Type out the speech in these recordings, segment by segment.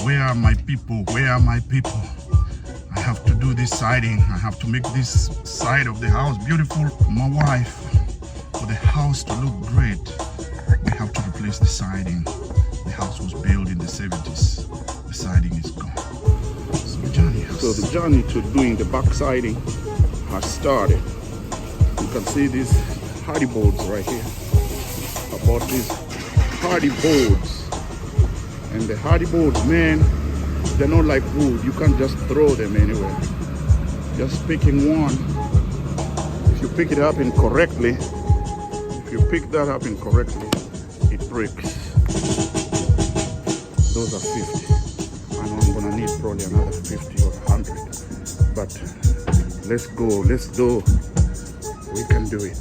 Where are my people? Where are my people? I have to do this siding. I have to make this side of the house beautiful for my wife. For the house to look great, we have to replace the siding. The house was built in the 70s. The siding is gone. So the journey to doing the back siding has started. You can see these hardy boards right here. I bought these hardy boards. And the hardy boards, man, they're not like wood. You can't just throw them anywhere. Just picking one. If you pick it up incorrectly, it breaks. Those are 50. I know I'm gonna need probably another 50 or 100. But let's go. We can do it.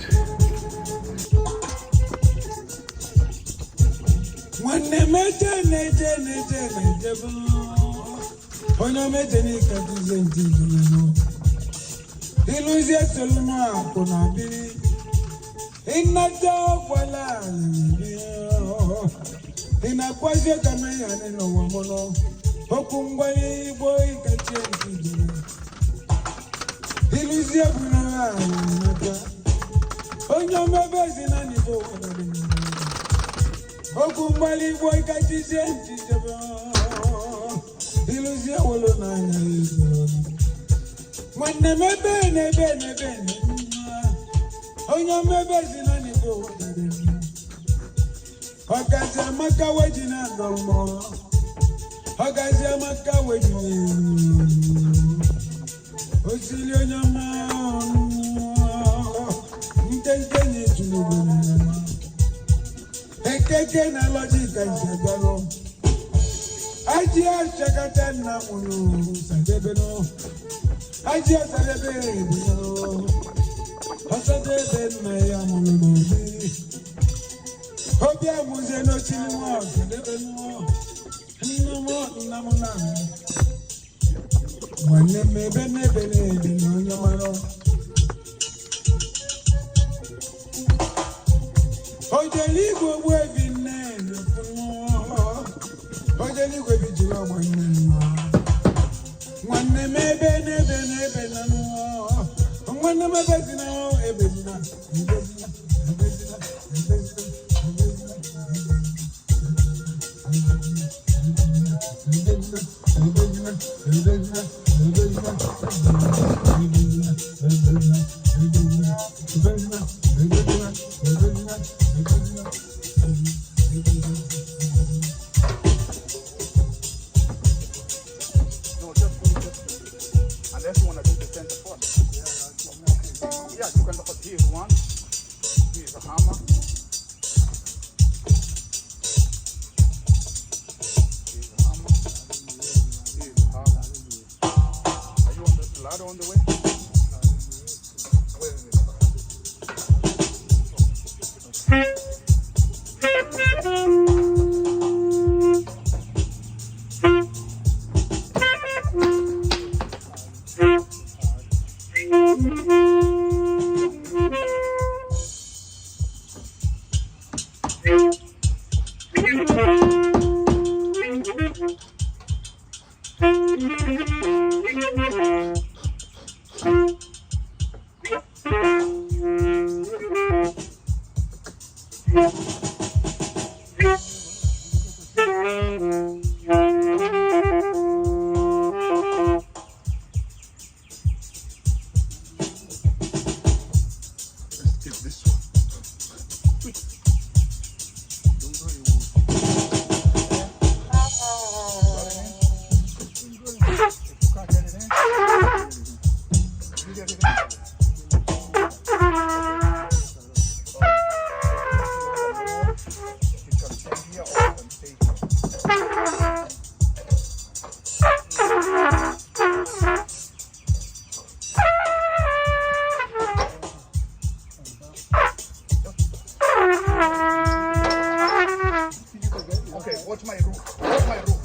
Watch my roof. Watch my roof.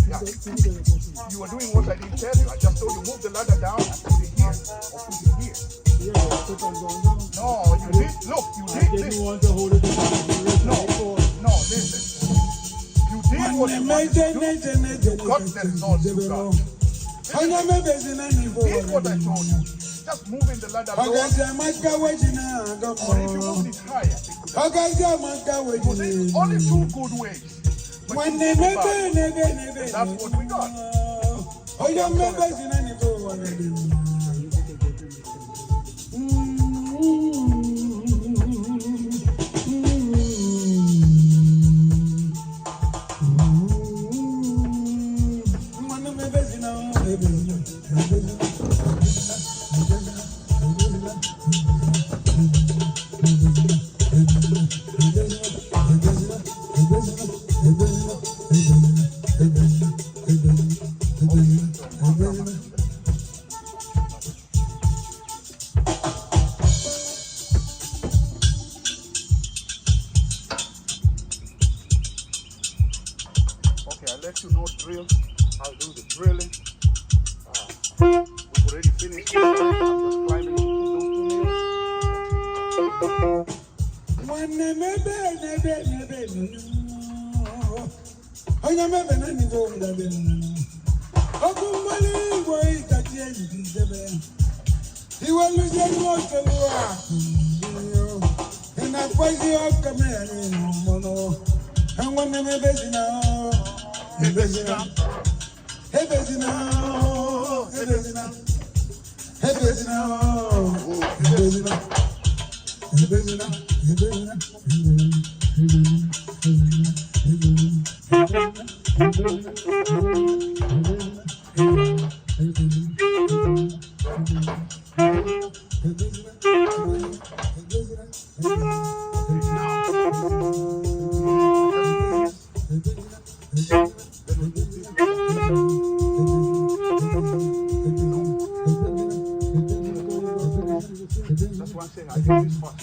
Yeah. You were doing what I didn't tell you. I just told you move the ladder down and put it here. Or put it here. Yeah, I put on going down. No, you did. Look, you did this. I didn't want to hold it down. No, what you want to do. You got the results you got. Here's what I told you. Just moving the ladder lower. Or if you move it higher, there's only two good ways. But that's what we got. Okay, I'll let you know drill. I'll do the drilling. We've already finished. I'm just climbing those 2 That's why I say I do this fast.